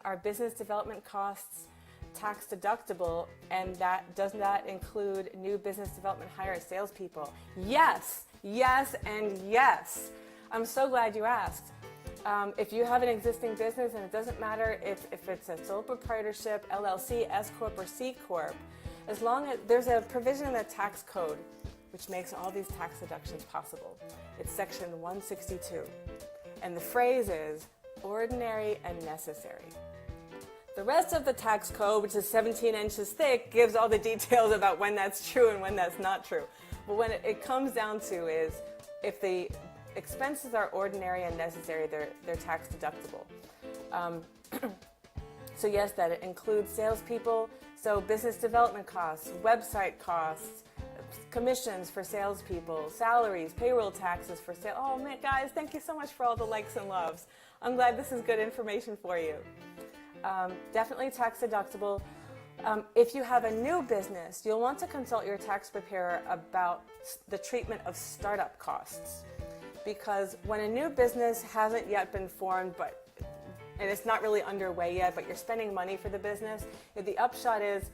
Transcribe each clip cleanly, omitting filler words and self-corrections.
are business development costs tax deductible, and that does not include new business development hire salespeople? Yes, yes, and yes. I'm so glad you asked. If you have an existing business, and it doesn't matter if it's a sole proprietorship, LLC, S Corp, or C Corp, as long as there's a provision in the tax code which makes all these tax deductions possible. It's section 162. And the phrase is ordinary and necessary. The rest of the tax code, which is 17 inches thick, gives all the details about when that's true and when that's not true. But when it comes down to is if the expenses are ordinary and necessary, they're tax deductible. So yes, that includes salespeople, so business development costs, website costs, commissions for salespeople, salaries, payroll taxes for sale. Oh man, guys, thank you so much for all the likes and loves. I'm glad this is good information for you. Definitely tax deductible. If you have a new business, you'll want to consult your tax preparer about the treatment of startup costs. Because when a new business hasn't yet been formed, and it's not really underway yet, but you're spending money for the business, the upshot is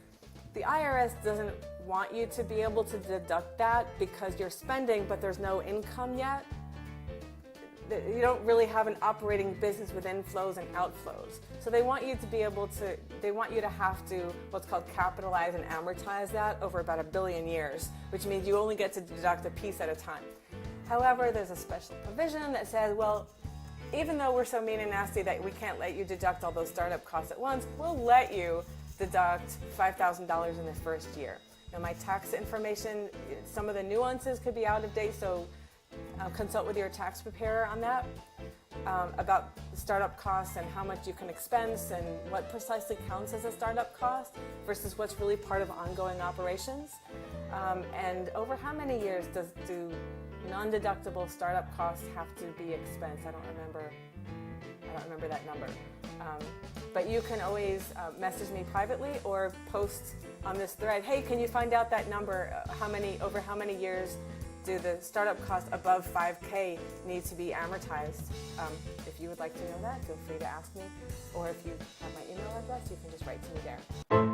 the IRS doesn't want you to be able to deduct that because you're spending, but there's no income yet. You don't really have an operating business with inflows and outflows. So they want you to be able to, they want you to have to what's called capitalize and amortize that over about 1 billion years, which means you only get to deduct a piece at a time. However, there's a special provision that says, well, even though we're so mean and nasty that we can't let you deduct all those startup costs at once, we'll let you deduct $5,000 in the first year. Now, my tax information, some of the nuances could be out of date, so consult with your tax preparer on that, about startup costs and how much you can expense and what precisely counts as a startup cost versus what's really part of ongoing operations. And over how many years do non-deductible startup costs have to be expensed? I don't remember that number. But you can always message me privately or post on this thread, hey, can you find out that number? Over how many years do the startup costs above 5K need to be amortized? If you would like to know that, feel free to ask me. Or if you have my email address, you can just write to me there.